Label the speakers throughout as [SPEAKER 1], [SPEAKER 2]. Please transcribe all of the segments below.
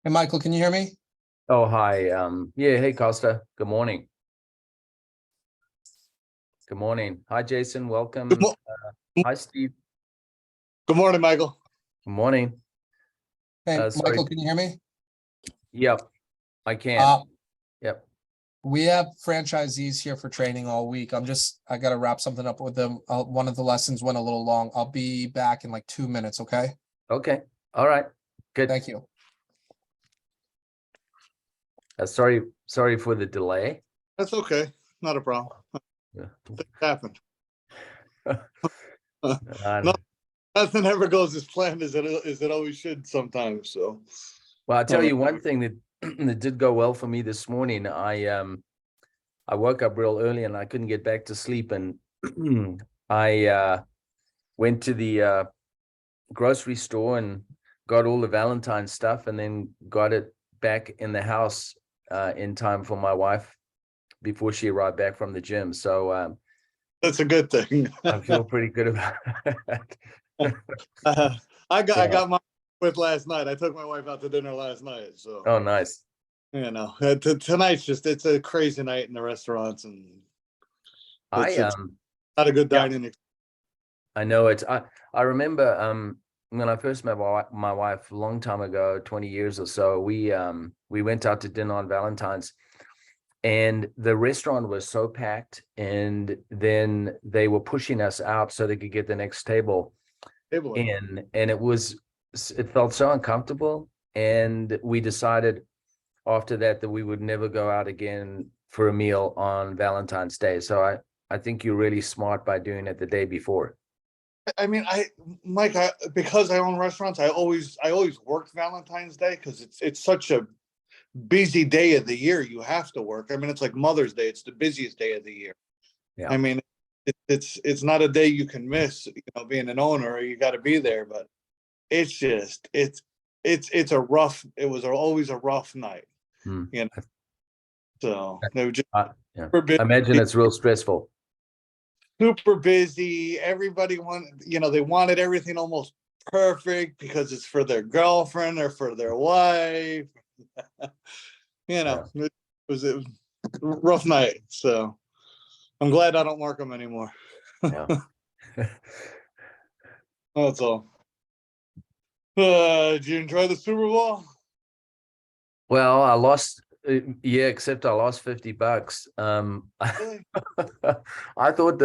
[SPEAKER 1] Hey, Michael, can you hear me?
[SPEAKER 2] Oh, hi. Yeah, hey Costa. Good morning. Good morning. Hi, Jason.
[SPEAKER 3] Good,
[SPEAKER 2] Welcome.
[SPEAKER 3] mo-
[SPEAKER 2] Hi, Steve.
[SPEAKER 3] good morning, Michael.
[SPEAKER 2] Good morning.
[SPEAKER 1] Hey,
[SPEAKER 2] Sorry.
[SPEAKER 1] Michael, can you hear me?
[SPEAKER 2] Yep, I can.
[SPEAKER 1] Uh,
[SPEAKER 2] Yep.
[SPEAKER 1] we have franchisees here for training all week. I got to wrap something up with them. One of the lessons went a little long. I'll be back in like 2 minutes. Okay.
[SPEAKER 2] Okay. All right. Good.
[SPEAKER 1] Thank you.
[SPEAKER 2] Sorry for the delay.
[SPEAKER 3] That's okay. Not a problem.
[SPEAKER 2] Yeah.
[SPEAKER 3] Things happen.
[SPEAKER 2] Uh,
[SPEAKER 3] No, nothing ever goes as planned as it always should sometimes. So,
[SPEAKER 2] well, I'll tell
[SPEAKER 3] uh,
[SPEAKER 2] you one thing that that did go well for me this morning. I woke up real early and I couldn't get back to sleep, and I went to the grocery store and got all the Valentine's stuff, and then got it back in the house in time for my wife before she arrived back from the gym. So
[SPEAKER 3] that's a good thing.
[SPEAKER 2] I feel pretty good about it.
[SPEAKER 3] uh, I
[SPEAKER 2] Yeah.
[SPEAKER 3] got mine with last night. I took my wife out to dinner last night. So,
[SPEAKER 2] Oh, nice.
[SPEAKER 3] tonight's it's a crazy night in the restaurants, and
[SPEAKER 2] I
[SPEAKER 3] it's not a good
[SPEAKER 2] yeah,
[SPEAKER 3] dining.
[SPEAKER 2] I know it. I remember when I first met my wife a long time ago, 20 years or so, we went out to dinner on Valentine's, and the restaurant was so packed, and then they were pushing us out so they could get the next table in, and it felt so uncomfortable, and we decided after that we would never go out again for a meal on Valentine's Day. So I think you're really smart by doing it the day before.
[SPEAKER 3] I mean, Mike, because I own restaurants, I always worked Valentine's Day because it's such a busy day of the year. You have to work. I mean, it's like Mother's Day. It's the busiest day of the year.
[SPEAKER 2] Yeah.
[SPEAKER 3] I mean, it's not a day you can miss. Being an owner, you got to be there. But it's just it's a rough. It was always a rough night.
[SPEAKER 2] Hmm.
[SPEAKER 3] You know, so they were just
[SPEAKER 2] Yeah.
[SPEAKER 3] super busy.
[SPEAKER 2] I imagine it's real stressful.
[SPEAKER 3] Super busy. Everybody they wanted everything almost perfect because it's for their girlfriend or for their wife.
[SPEAKER 2] Yeah.
[SPEAKER 3] It was a rough night. So I'm glad I don't work them anymore.
[SPEAKER 2] Yeah.
[SPEAKER 3] That's all. Did you enjoy the Super Bowl?
[SPEAKER 2] Well, I lost, yeah, except I lost $50.
[SPEAKER 3] Really?
[SPEAKER 2] I thought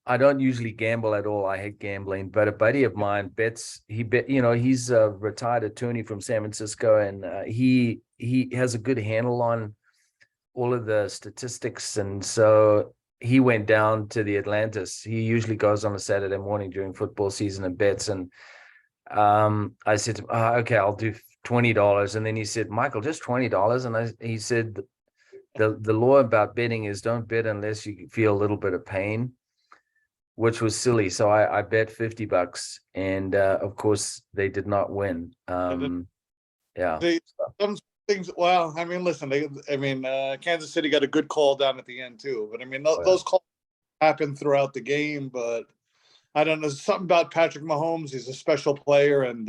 [SPEAKER 2] I don't usually gamble at all. I hate gambling, but a buddy of mine he bet, he's a retired attorney from San Francisco, and he has a good handle on all of the statistics. And so he went down to the Atlantis. He usually goes on a Saturday morning during football season and bets. And I said, okay, I'll do $20. And then he said, Michael, just $20. And he said, the law about betting is don't bet unless you feel a little bit of pain, which was silly. So I bet $50, and of course they did not win. Yeah.
[SPEAKER 3] Some things. Well, I mean, listen. Kansas City got a good call down at the end too. But I mean, those calls happen throughout the game. But I don't know, something about Patrick Mahomes. He's a special player, and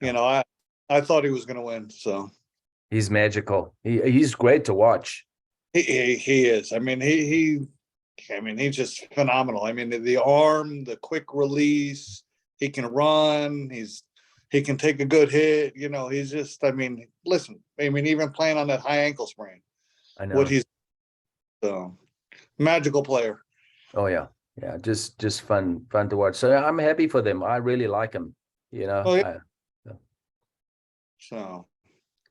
[SPEAKER 3] I thought he was going to win. So
[SPEAKER 2] He's magical. He's great to watch.
[SPEAKER 3] he is. He's just phenomenal. I mean, the arm, the quick release. He can run. He can take a good hit. He's just. I mean, listen. I mean, even playing on that high ankle sprain.
[SPEAKER 2] I
[SPEAKER 3] What
[SPEAKER 2] know.
[SPEAKER 3] he's magical player.
[SPEAKER 2] Oh yeah. Yeah. Just fun to watch. So I'm happy for them. I really like them.
[SPEAKER 3] Oh yeah. So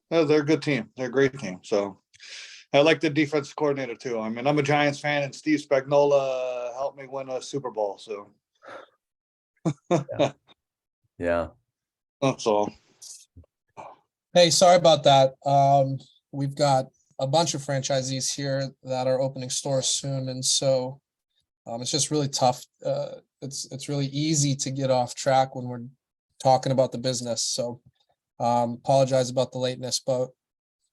[SPEAKER 3] they're a good team. They're a great team. So I like the defense coordinator too. I mean, I'm a Giants fan, and Steve Spagnuolo helped me win a Super Bowl. So
[SPEAKER 2] Yeah.
[SPEAKER 3] that's all.
[SPEAKER 1] Hey, sorry about that. We've got a bunch of franchisees here that are opening stores soon, and so it's just really tough. It's really easy to get off track when we're talking about the business. So apologize about the lateness, but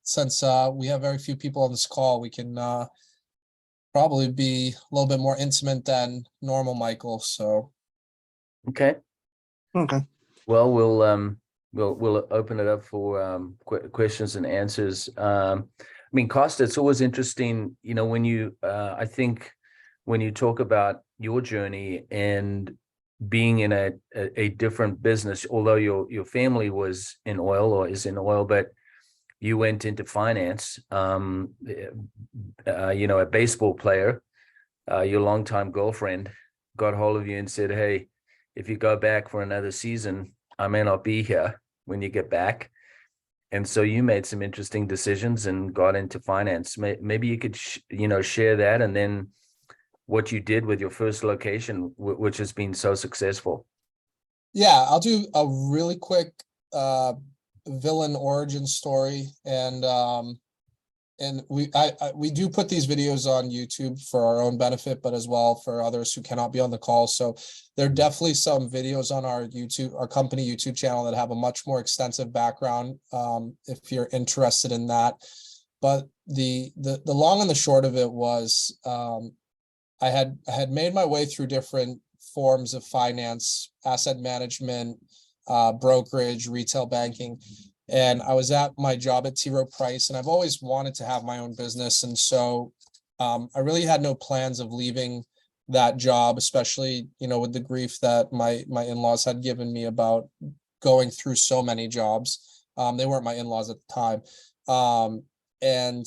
[SPEAKER 1] since we have very few people on this call, we can probably be a little bit more intimate than normal, Michael. So
[SPEAKER 2] Okay.
[SPEAKER 3] Okay.
[SPEAKER 2] Well, we'll open it up for questions and answers. I mean, Costa, it's always interesting, you know, when you I think when you talk about your journey and being in a different business, although your family was in oil or is in oil, but you went into finance. You know, a baseball player, your longtime girlfriend got hold of you and said, "Hey, if you go back for another season, I may not be here when you get back." And so you made some interesting decisions and got into finance. Maybe you could, you know, share that, and then what you did with your first location, which has been so successful.
[SPEAKER 1] Yeah, I'll do a really quick villain origin story, and we do put these videos on YouTube for our own benefit, but as well for others who cannot be on the call. So there are definitely some videos on our company YouTube channel that have a much more extensive background, if you're interested in that. But the long and the short of it was, I had made my way through different forms of finance, asset management, brokerage, retail banking. And I was at my job at T. Rowe Price, and I've always wanted to have my own business. And so I really had no plans of leaving that job, especially, you know, with the grief that my in-laws had given me about going through so many jobs. They weren't my in-laws at the time. And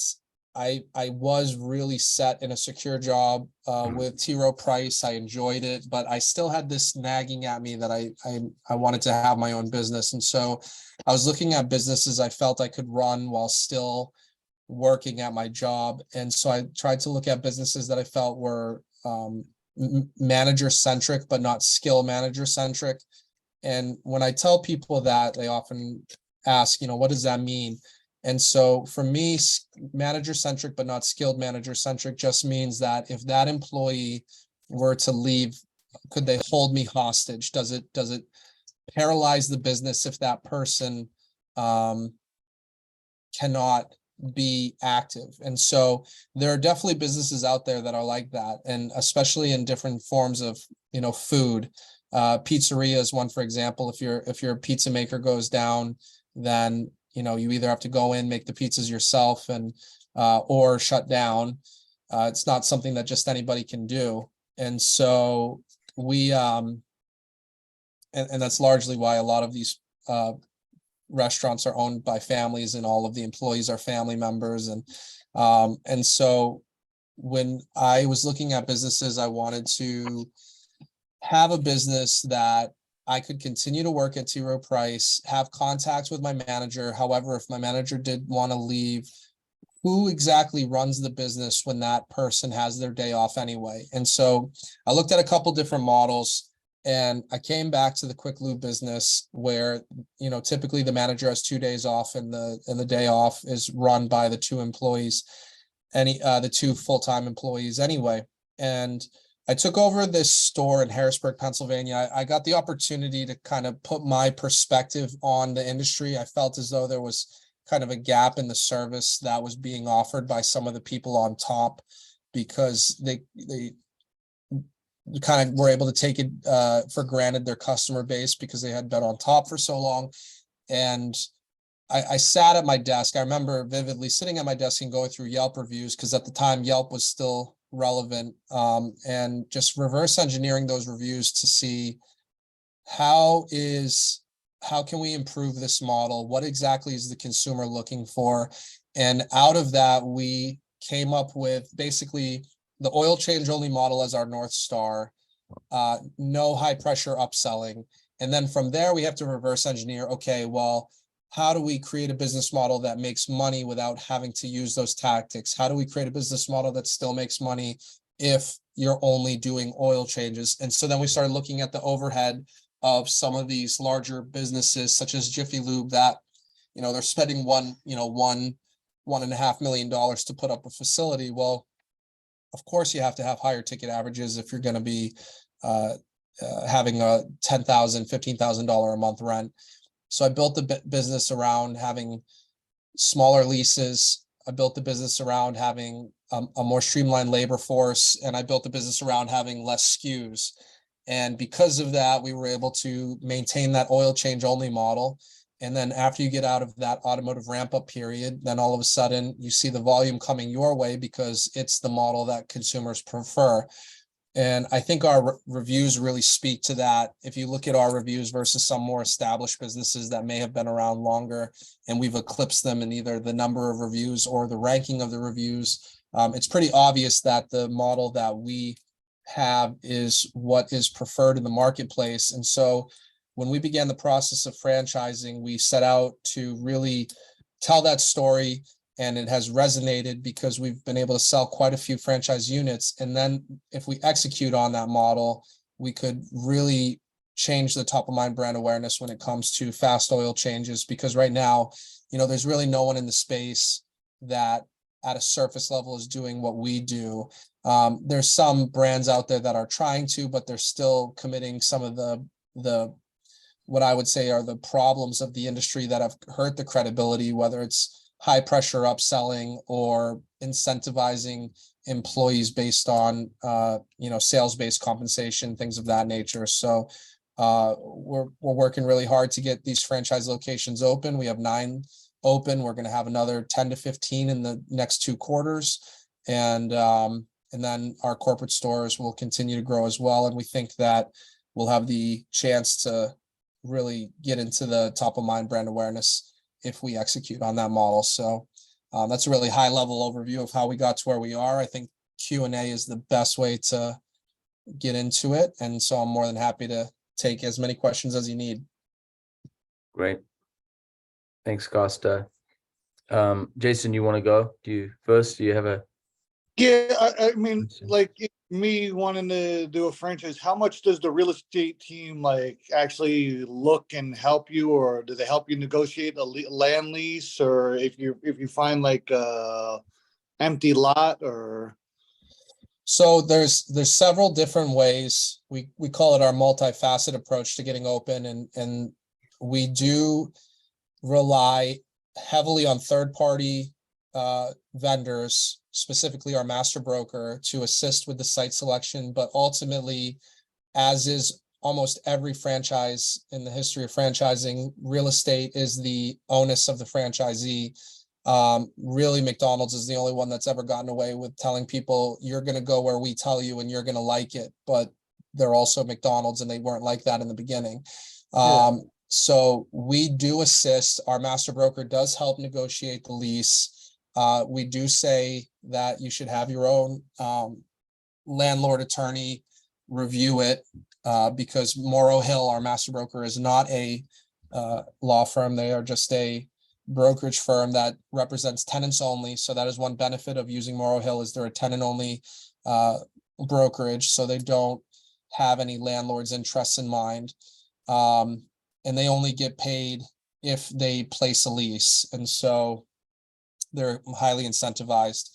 [SPEAKER 1] I was really set in a secure job with T. Rowe Price. I enjoyed it, but I still had this nagging at me that I wanted to have my own business. And so I was looking at businesses I felt I could run while still working at my job. And so I tried to look at businesses that I felt were manager centric, but not skill manager centric. And when I tell people that, they often ask, you know, what does that mean? And so for me, manager centric, but not skilled manager centric just means that if that employee were to leave, could they hold me hostage? Does it paralyze the business if that person cannot be active? And so there are definitely businesses out there that are like that, and especially in different forms of, you know, food. Pizzeria is one, for example. If your pizza maker goes down, then you know, you either have to go in, make the pizzas yourself, and or shut down. It's not something that just anybody can do. And so we and that's largely why a lot of these restaurants are owned by families, and all of the employees are family members. And so when I was looking at businesses, I wanted to have a business that I could continue to work at T. Rowe Price, have contact with my manager. However, if my manager did want to leave, who exactly runs the business when that person has their day off anyway? And so I looked at a couple different models, and I came back to the quick lube business where, you know, typically the manager has 2 days off, and the day off is run by the two employees, the two full-time employees anyway. And I took over this store in Harrisburg, Pennsylvania. I got the opportunity to kind of put my perspective on the industry. I felt as though there was kind of a gap in the service that was being offered by some of the people on top, because they kind of were able to take it for granted, their customer base, because they had been on top for so long. And I sat at my desk. I remember vividly sitting at my desk and going through Yelp reviews, because at the time Yelp was still relevant, and just reverse engineering those reviews to see how can we improve this model? What exactly is the consumer looking for? And out of that, we came up with basically the oil change only model as our North Star, no high pressure upselling. And then from there, we have to reverse engineer, okay, well, how do we create a business model that makes money without having to use those tactics? How do we create a business model that still makes money if you're only doing oil changes? And so then we started looking at the overhead of some of these larger businesses, such as Jiffy Lube, that, you know, they're spending $1.5 million to put up a facility. Well, of course you have to have higher ticket averages if you're going to be having a $10,000, $15,000 a month rent. So I built the business around having smaller leases. I built the business around having a more streamlined labor force, and I built the business around having less SKUs. And because of that, we were able to maintain that oil change only model. And then after you get out of that automotive ramp up period, then all of a sudden you see the volume coming your way because it's the model that consumers prefer. And I think our reviews really speak to that. If you look at our reviews versus some more established businesses that may have been around longer, and we've eclipsed them in either the number of reviews or the ranking of the reviews, it's pretty obvious that the model that we have is what is preferred in the marketplace. And so when we began the process of franchising, we set out to really tell that story, and it has resonated because we've been able to sell quite a few franchise units. And then if we execute on that model, we could really change the top of mind brand awareness when it comes to fast oil changes, because right now, there's really no one in the space that at a surface level is doing what we do. There's some brands out there that are trying to, but they're still committing some of the what I would say are the problems of the industry that have hurt the credibility, whether it's high pressure upselling or incentivizing employees based on, sales-based compensation, things of that nature. So we're working really hard to get these franchise locations open. We have 9 open. We're going to have another 10 to 15 in the next 2 quarters. And then our corporate stores will continue to grow as well. And we think that we'll have the chance to really get into the top of mind brand awareness if we execute on that model. So that's a really high level overview of how we got to where we are. I think Q&A is the best way to get into it. And so I'm more than happy to take as many questions as you need.
[SPEAKER 2] Great. Thanks, Costa. Jason, you want to go? Do you have a?
[SPEAKER 3] Yeah, I mean, like me wanting to do a franchise, how much does the real estate team actually look and help you, or do they help you negotiate a land lease, or if you find a empty lot, or?
[SPEAKER 1] So there's several different ways. We call it our multifaceted approach to getting open, and we do rely heavily on third-party vendors, specifically our master broker, to assist with the site selection. But ultimately, as is almost every franchise in the history of franchising, real estate is the onus of the franchisee. Really, McDonald's is the only one that's ever gotten away with telling people, you're going to go where we tell you and you're going to like it. But they're also McDonald's, and they weren't like that in the beginning. So we do assist. Our master broker does help negotiate the lease. We do say that you should have your own landlord attorney review it, because Morrow Hill, our master broker, is not a law firm. They are just a brokerage firm that represents tenants only. So that is one benefit of using Morrow Hill, is they're a tenant only brokerage. So they don't have any landlord's interests in mind. And they only get paid if they place a lease. And so they're highly incentivized.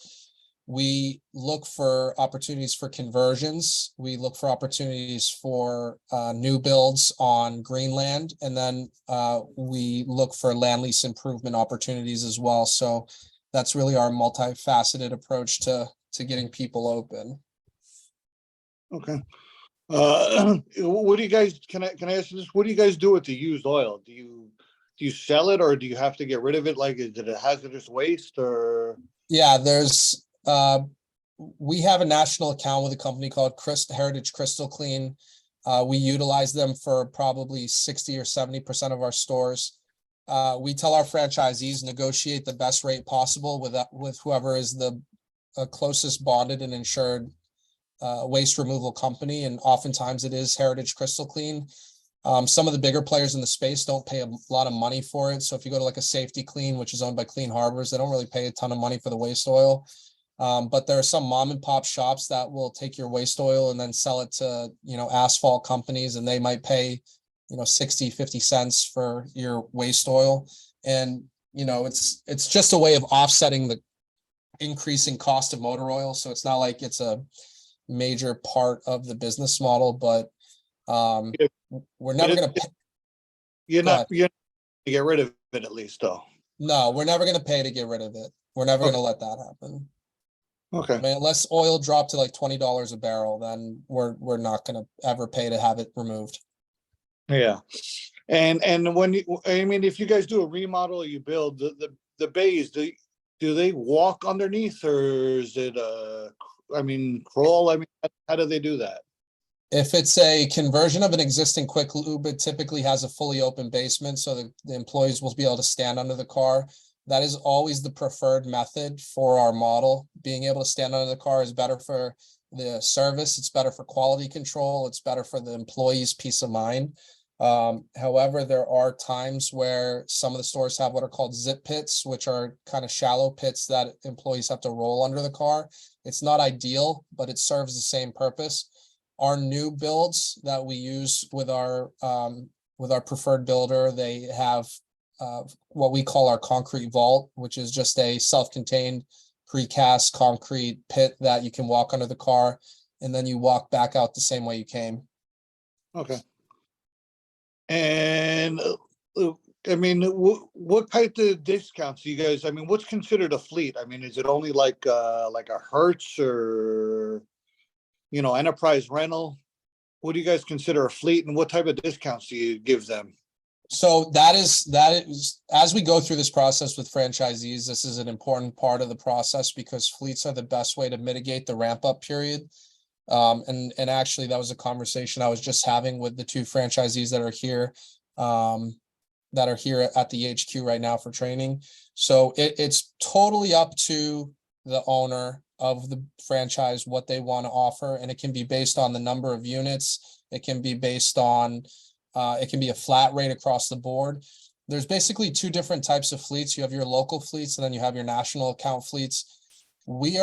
[SPEAKER 1] We look for opportunities for conversions. We look for opportunities for new builds on Greenland. And then we look for land lease improvement opportunities as well. So that's really our multifaceted approach to getting people open.
[SPEAKER 3] Okay. What do you guys, can I ask you this? What do you guys do with the used oil? Do you sell it, or do you have to get rid of it? Is it a hazardous waste, or?
[SPEAKER 1] Yeah, we have a national account with a company called Heritage Crystal Clean. We utilize them for probably 60 or 70% of our stores. We tell our franchisees negotiate the best rate possible with whoever is the closest bonded and insured waste removal company, and oftentimes it is Heritage Crystal Clean. Some of the bigger players in the space don't pay a lot of money for it. So if you go to a Safety Clean, which is owned by Clean Harbors, they don't really pay a ton of money for the waste oil. But there are some mom and pop shops that will take your waste oil and then sell it to, asphalt companies, and they might pay, 60, 50 cents for your waste oil. And, it's just a way of offsetting the increasing cost of motor oil. So it's not like it's a major part of the business model, but we're never going to.
[SPEAKER 3] You're not to get rid of it, at least, though.
[SPEAKER 1] No, we're never going to pay to get rid of it. We're never going to let that happen.
[SPEAKER 3] Okay.
[SPEAKER 1] I mean, unless oil dropped to $20 a barrel, then we're not going to ever pay to have it removed.
[SPEAKER 3] Yeah. And when you, I mean, if you guys do a remodel or you build the bays, do they walk underneath, or is it I mean, crawl? I mean, how do they do that?
[SPEAKER 1] If it's a conversion of an existing quick lube, it typically has a fully open basement, so the employees will be able to stand under the car. That is always the preferred method for our model. Being able to stand under the car is better for the service, it's better for quality control, it's better for the employees' peace of mind. However, there are times where some of the stores have what are called zip pits, which are kind of shallow pits that employees have to roll under the car. It's not ideal, but it serves the same purpose. Our new builds that we use with our preferred builder, they have what we call our concrete vault, which is just a self-contained precast concrete pit that you can walk under the car, and then you walk back out the same way you came.
[SPEAKER 3] Okay. And I mean, what type of discounts do you guys? I mean, what's considered a fleet? I mean, is it only like a Hertz or enterprise rental? What do you guys consider a fleet, and what type of discounts do you give them?
[SPEAKER 1] So that is, as we go through this process with franchisees, this is an important part of the process because fleets are the best way to mitigate the ramp up period. And actually that was a conversation I was just having with the two franchisees that are here at the HQ right now for training. So it's totally up to the owner of the franchise what they want to offer, and it can be based on the number of units. It can be based on it can be a flat rate across the board. There's basically two different types of fleets. You have your local fleets, and then you have your national account fleets. We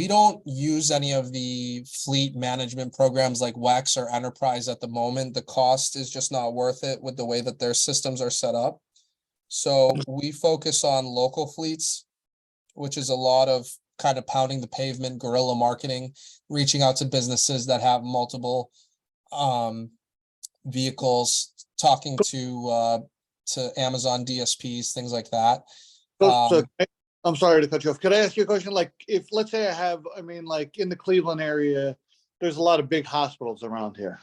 [SPEAKER 1] don't use any of the fleet management programs like WEX or Enterprise at the moment. The cost is just not worth it with the way that their systems are set up. So we focus on local fleets, which is a lot of kind of pounding the pavement, guerrilla marketing, reaching out to businesses that have multiple vehicles, talking to Amazon DSPs, things like that.
[SPEAKER 3] So I'm sorry to cut you off. Could I ask you a question? Like, if let's say like in the Cleveland area, there's a lot of big hospitals around here,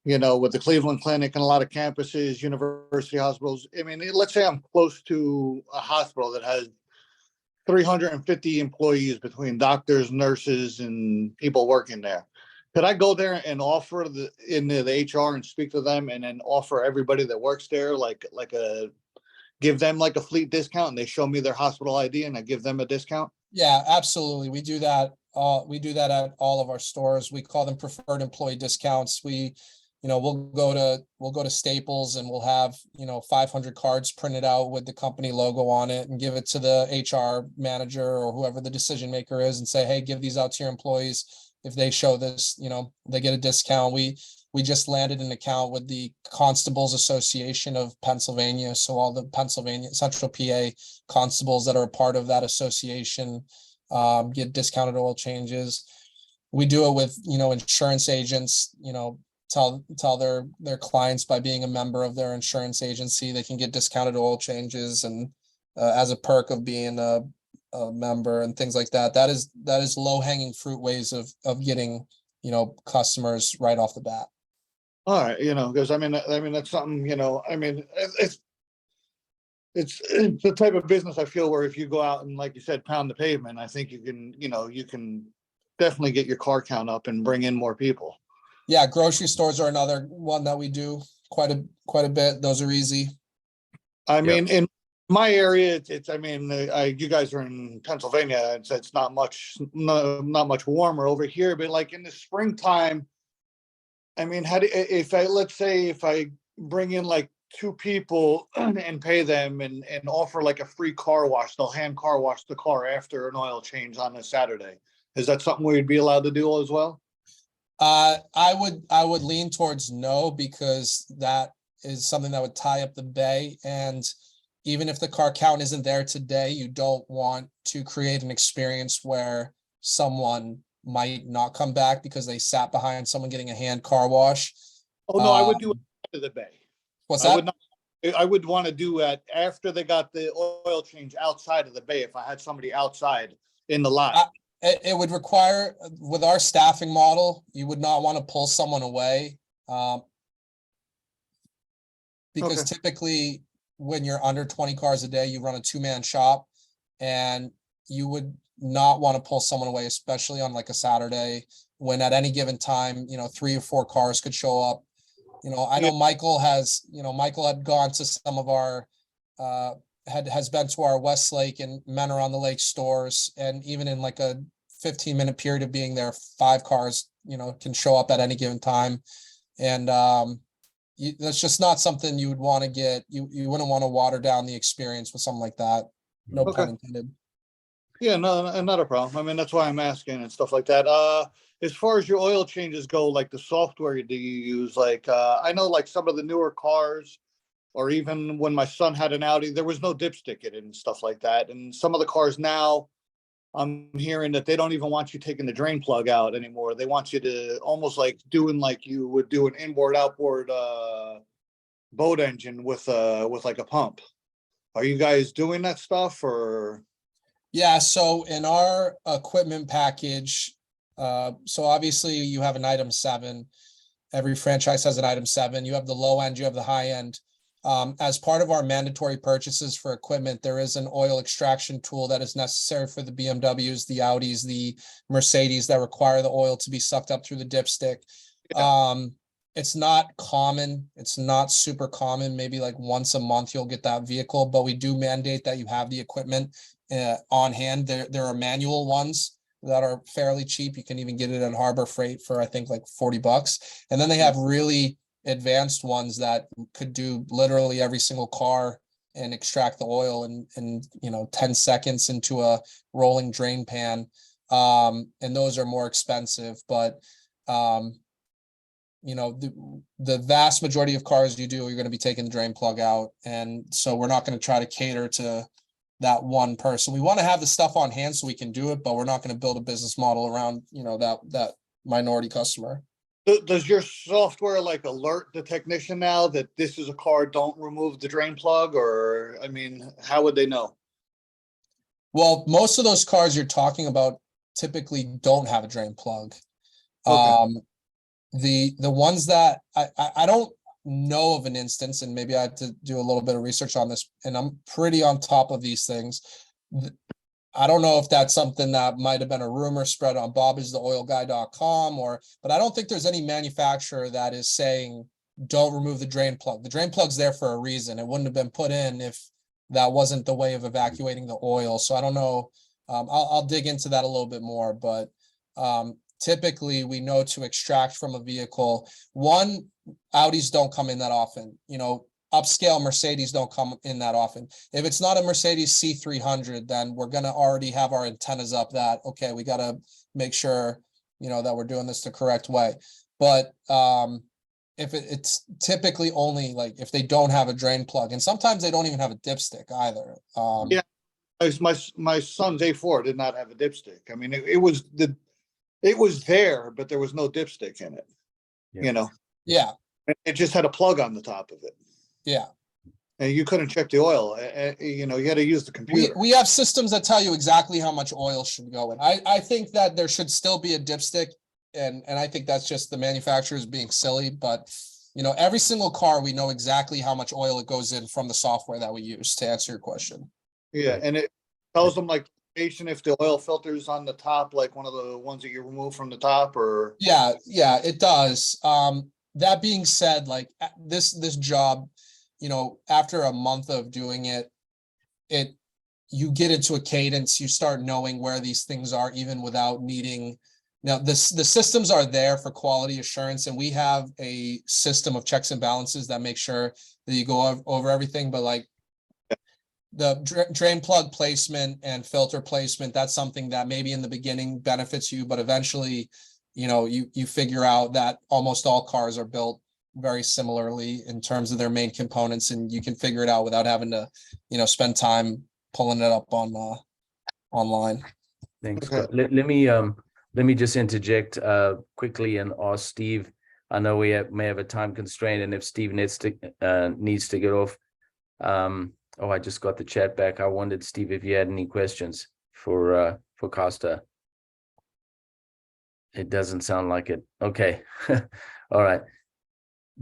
[SPEAKER 3] with the Cleveland Clinic and a lot of campuses, university hospitals. I mean, let's say I'm close to a hospital that has 350 employees between doctors, nurses, and people working there. Could I go there and offer the HR and speak to them, and then offer everybody that works there give them like a fleet discount, and they show me their hospital ID and I give them a discount?
[SPEAKER 1] Yeah, absolutely. We do that. We do that at all of our stores. We call them preferred employee discounts. We'll go to Staples and we'll have 500 cards printed out with the company logo on it and give it to the HR manager or whoever the decision maker is and say, hey, give these out to your employees. If they show this, they get a discount. We just landed an account with the Constables Association of Pennsylvania. So all the Pennsylvania Central PA constables that are a part of that association get discounted oil changes. We do it with, insurance agents, tell their clients by being a member of their insurance agency, they can get discounted oil changes and as a perk of being a member and things like that. That is low hanging fruit ways of getting, customers right off the bat.
[SPEAKER 3] All right, because I mean that's something, it's the type of business I feel where if you go out and, like you said, pound the pavement, I think you can definitely get your car count up and bring in more people.
[SPEAKER 1] Yeah, grocery stores are another one that we do quite a bit. Those are easy.
[SPEAKER 3] I mean, in my area, you guys are in Pennsylvania. It's not much warmer over here, but like in the springtime, I mean, let's say if I bring in like two people and pay them and offer like a free car wash, they'll hand car wash the car after an oil change on a Saturday. Is that something we'd be allowed to do as well?
[SPEAKER 1] I would lean towards no, because that is something that would tie up the bay. And even if the car count isn't there today, you don't want to create an experience where someone might not come back because they sat behind someone getting a hand car wash.
[SPEAKER 3] Oh no, I would do it after the bay.
[SPEAKER 1] What's that?
[SPEAKER 3] I would want to do it after they got the oil change outside of the bay. If I had somebody outside in the lot.
[SPEAKER 1] It would require, with our staffing model, you would not want to pull someone away. because
[SPEAKER 3] Okay.
[SPEAKER 1] typically when you're under 20 cars a day, you run a 2-man shop, and you would not want to pull someone away, especially on like a Saturday, when at any given time, 3 or 4 cars could show up. I know Michael had gone to some of our, has been to our Westlake and Men on the Lake stores, and even in like a 15-minute period of being there, 5 cars, can show up at any given time. And that's just not something you would want to get. You wouldn't want to water down the experience with something like that. No
[SPEAKER 3] Okay.
[SPEAKER 1] pun intended.
[SPEAKER 3] Yeah, no, not a problem. I mean, that's why I'm asking and stuff like that. As far as your oil changes go, like the software do you use? Like, I know like some of the newer cars, or even when my son had an Audi, there was no dipstick in it and stuff like that. And some of the cars now, I'm hearing that they don't even want you taking the drain plug out anymore. They want you to almost like doing like you would do an inboard outboard boat engine with like a pump. Are you guys doing that stuff or?
[SPEAKER 1] Yeah, so in our equipment package, so obviously you have an item 7. Every franchise has an item 7. You have the low end, you have the high end. As part of our mandatory purchases for equipment, there is an oil extraction tool that is necessary for the BMWs, the Audis, the Mercedes, that require the oil to be sucked up through the dipstick. It's not common. It's not super common. Maybe like once a month you'll get that vehicle, but we do mandate that you have the equipment on hand. There are manual ones that are fairly cheap. You can even get it at Harbor Freight for I think like $40. And then they have really advanced ones that could do literally every single car and extract the oil in 10 seconds into a rolling drain pan. And those are more expensive, but the vast majority of cars you're going to be taking the drain plug out. And so we're not going to try to cater to that one person. We want to have the stuff on hand so we can do it, but we're not going to build a business model around, that minority customer.
[SPEAKER 3] Does your software like alert the technician now that this is a car, don't remove the drain plug? Or, I mean, how would they know?
[SPEAKER 1] Well, most of those cars you're talking about typically don't have a drain plug.
[SPEAKER 3] Okay.
[SPEAKER 1] The ones that I don't know of an instance, and maybe I have to do a little bit of research on this, and I'm pretty on top of these things. I don't know if that's something that might have been a rumor spread on bobistheoilguy.com but I don't think there's any manufacturer that is saying don't remove the drain plug. The drain plug's there for a reason. It wouldn't have been put in if that wasn't the way of evacuating the oil. So I don't know. I'll dig into that a little bit more, but typically we know to extract from a vehicle. One, Audis don't come in that often. Upscale Mercedes don't come in that often. If it's not a Mercedes C300, then we're going to already have our antennas up that, okay, we got to make sure, that we're doing this the correct way. But if it's typically only like if they don't have a drain plug, and sometimes they don't even have a dipstick either.
[SPEAKER 3] Yeah, my son's A4 did not have a dipstick. I mean, it was there, but there was no dipstick in it.
[SPEAKER 2] Yeah.
[SPEAKER 1] Yeah.
[SPEAKER 3] It just had a plug on the top of it.
[SPEAKER 1] Yeah.
[SPEAKER 3] And you couldn't check the oil. You had to use the computer.
[SPEAKER 1] We have systems that tell you exactly how much oil should go in. I think that there should still be a dipstick, and I think that's just the manufacturers being silly. But every single car, we know exactly how much oil it goes in from the software that we use, to answer your question.
[SPEAKER 3] Yeah, and it tells them like if the oil filter is on the top, like one of the ones that you remove from the top, or
[SPEAKER 1] Yeah, it does. That being said, like this job, after a month of doing it, you get into a cadence, you start knowing where these things are, even without needing. Now, the systems are there for quality assurance, and we have a system of checks and balances that make sure that you go over everything. But like the drain plug placement and filter placement, that's something that maybe in the beginning benefits you, but eventually, you figure out that almost all cars are built very similarly in terms of their main components, and you can figure it out without having to, spend time pulling it up on online.
[SPEAKER 2] Thanks.
[SPEAKER 3] Okay.
[SPEAKER 2] Let me just interject quickly and ask Steve. I know we may have a time constraint, and if Steve needs to get off. I just got the chat back. I wondered, Steve, if you had any questions for Costa. It doesn't sound like it. Okay. All right.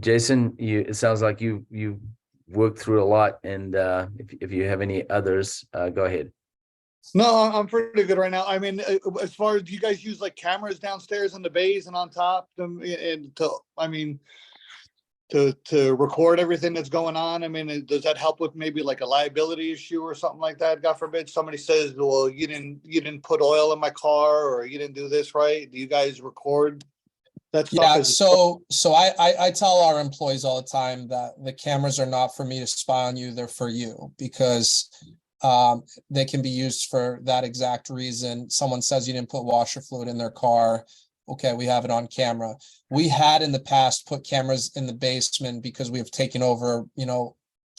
[SPEAKER 2] Jason, it sounds like you worked through a lot. And if you have any others, go ahead.
[SPEAKER 3] No, I'm pretty good right now. I mean, as far as, do you guys use like cameras downstairs in the bays and on top, and to record everything that's going on? I mean, does that help with maybe like a liability issue or something like that? God forbid somebody says, "Well, you didn't put oil in my car, or you didn't do this right." Do you guys record that stuff?
[SPEAKER 1] Yeah, so I tell our employees all the time that the cameras are not for me to spy on you, they're for you, because they can be used for that exact reason. Someone says you didn't put washer fluid in their car. Okay, we have it on camera. We had in the past put cameras in the basement because we have taken over,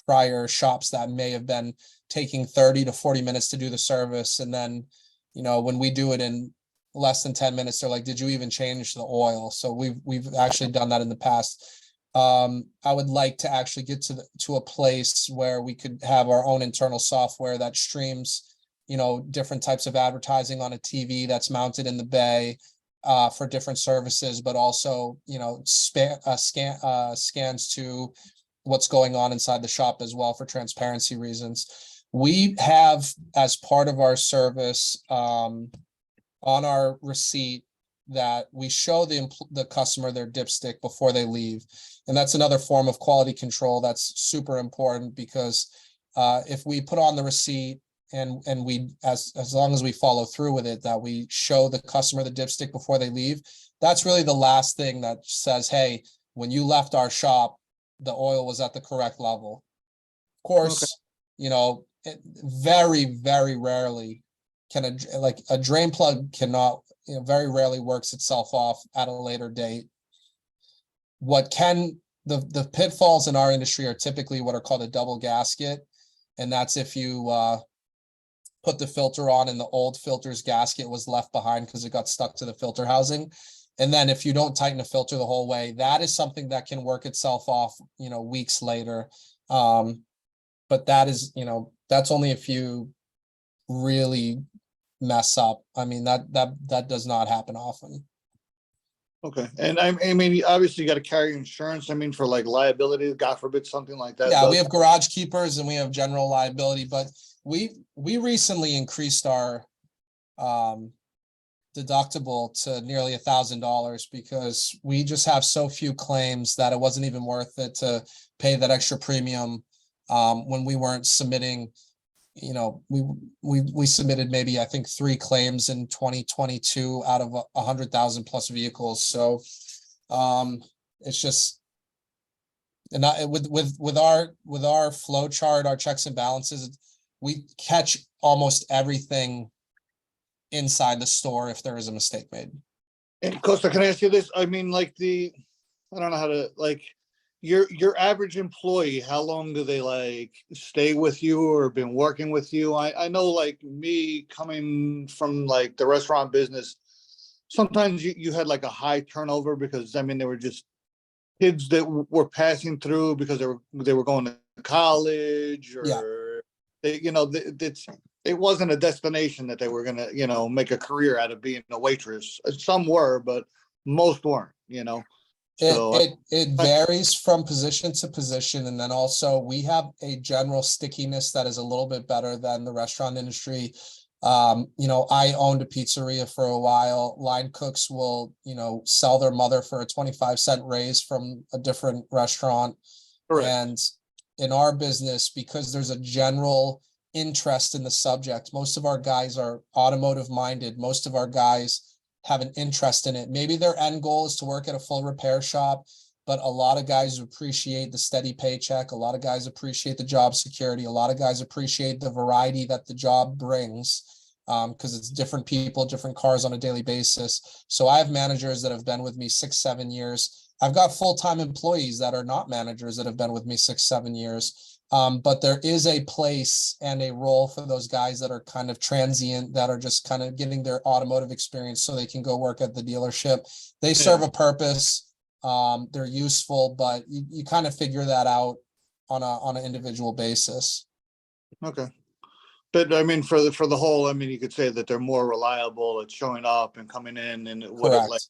[SPEAKER 1] prior shops that may have been taking 30 to 40 minutes to do the service. And then, when we do it in less than 10 minutes, they're like, did you even change the oil? So we've actually done that in the past. I would like to actually get to a place where we could have our own internal software that streams, different types of advertising on a TV that's mounted in the bay for different services, but also, scans to what's going on inside the shop as well for transparency reasons. We have, as part of our service, on our receipt, that we show the customer their dipstick before they leave. And that's another form of quality control that's super important, because if we put on the receipt and we, as long as we follow through with it, that we show the customer the dipstick before they leave, that's really the last thing that says, hey, when you left our shop, the oil was at the correct level. Of course, very, very rarely can a drain plug cannot, very rarely works itself off at a later date. The pitfalls in our industry are typically what are called a double gasket. And that's if you put the filter on and the old filter's gasket was left behind because it got stuck to the filter housing. And then if you don't tighten the filter the whole way, that is something that can work itself off, weeks later. But that is, that's only if you really mess up. I mean, that does not happen often.
[SPEAKER 3] Okay. And I mean, obviously you got to carry insurance. I mean, for like liability, God forbid, something like that.
[SPEAKER 1] Yeah, we have garage keepers and we have general liability, but we recently increased our deductible to nearly $1,000 because we just have so few claims that it wasn't even worth it to pay that extra premium when we weren't submitting. We submitted maybe, I think, 3 claims in 2022 out of 100,000 plus vehicles. So it's just, and with our flow chart, our checks and balances, we catch almost everything inside the store if there is a mistake made.
[SPEAKER 3] And Costa, can I ask you this? I mean, I don't know how to, your average employee, how long do they stay with you or been working with you? I know, me coming from the restaurant business, sometimes you had a high turnover because they were just kids that were passing through because they were going to college, or it wasn't a destination that they were gonna make a career out of being a waitress. Some were, but most weren't. So
[SPEAKER 1] it varies from position to position. And then also we have a general stickiness that is a little bit better than the restaurant industry. I owned a pizzeria for a while. Line cooks will, sell their mother for a 25-cent raise from a different restaurant. Correct. And in our business, because there's a general interest in the subject, most of our guys are automotive minded. Most of our guys have an interest in it. Maybe their end goal is to work at a full repair shop, but a lot of guys appreciate the steady paycheck. A lot of guys appreciate the job security. A lot of guys appreciate the variety that the job brings, because it's different people, different cars on a daily basis. So I have managers that have been with me 6-7 years. I've got full-time employees that are not managers that have been with me 6-7 years. But there is a place and a role for those guys that are kind of transient, that are just kind of getting their automotive experience so they can go work at the dealership. They serve a purpose. They're useful, but you kind of figure that out on an individual basis.
[SPEAKER 3] Okay. But I mean, for the whole, you could say that they're more reliable at showing up and coming in and what it's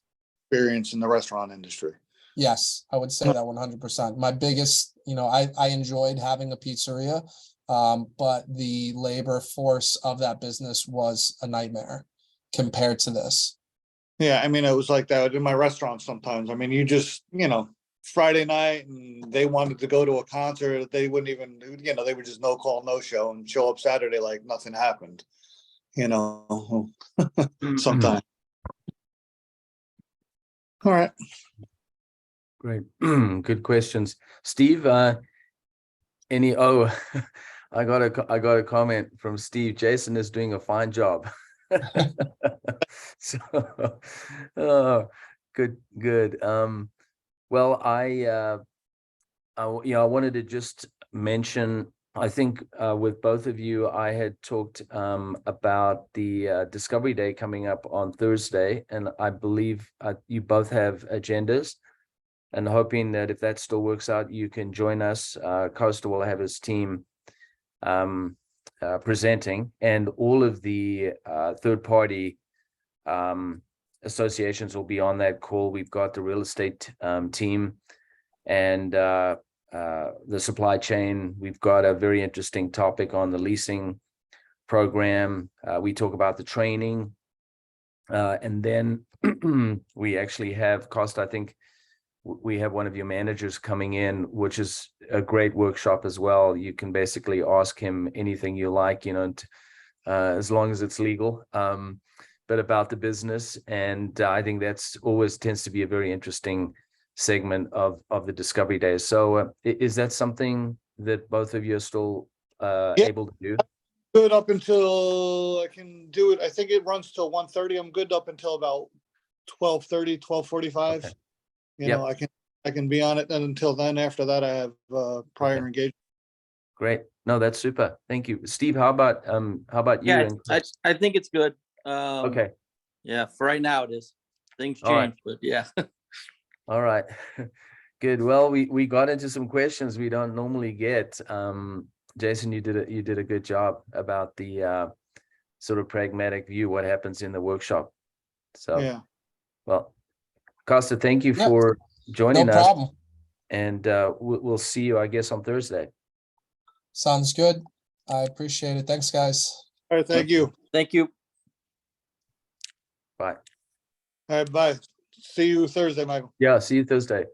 [SPEAKER 3] experience in the restaurant industry.
[SPEAKER 1] Yes, I would say that 100%. My biggest, I enjoyed having a pizzeria, but the labor force of that business was a nightmare compared to this.
[SPEAKER 3] Yeah, I mean, it was like that in my restaurant sometimes. I mean, you just, Friday night and they wanted to go to a concert, they wouldn't even, they would just no call, no show and show up Saturday like nothing happened, sometimes. All right.
[SPEAKER 2] Great. Good questions. Steve, I got a comment from Steve. Jason is doing a fine job. So, good. Well, I wanted to just mention, I think with both of you, I had talked about the Discovery Day coming up on Thursday, and I believe you both have agendas, and hoping that if that still works out, you can join us. Costa will have his team presenting, and all of the third-party associations will be on that call. We've got the real estate team and the supply chain. We've got a very interesting topic on the leasing program. We talk about the training, and then we actually have Costa. I think we have one of your managers coming in, which is a great workshop as well. You can basically ask him anything you like, as long as it's legal, but about the business. And I think that's always tends to be a very interesting segment of the Discovery Days. So is that something that both of you are still able to do?
[SPEAKER 3] Good up until I can do it. I think it runs till 1:30. I'm good up until about 12:30, 12:45.
[SPEAKER 2] Okay.
[SPEAKER 3] I can be on it, and until then, after that, I have prior engagement.
[SPEAKER 2] Great. No, that's super. Thank you. Steve, how about you?
[SPEAKER 4] Yeah,
[SPEAKER 2] and
[SPEAKER 4] I think it's good.
[SPEAKER 2] Okay.
[SPEAKER 4] Yeah, for right now it is. Things
[SPEAKER 2] All right.
[SPEAKER 4] change, but yeah.
[SPEAKER 2] All right. Good. Well, we got into some questions we don't normally get. Jason, you did a good job about the sort of pragmatic view, what happens in the workshop. So
[SPEAKER 3] Yeah.
[SPEAKER 2] well, Costa, thank you
[SPEAKER 1] Yeah.
[SPEAKER 2] for joining
[SPEAKER 1] No
[SPEAKER 2] us.
[SPEAKER 1] problem.
[SPEAKER 2] And we'll see you, I guess, on Thursday.
[SPEAKER 1] Sounds good. I appreciate it. Thanks, guys.
[SPEAKER 3] All right. Thank you.
[SPEAKER 4] Thank you.
[SPEAKER 2] Bye.
[SPEAKER 3] All right. Bye. See you Thursday, Michael.
[SPEAKER 2] Yeah, see you Thursday.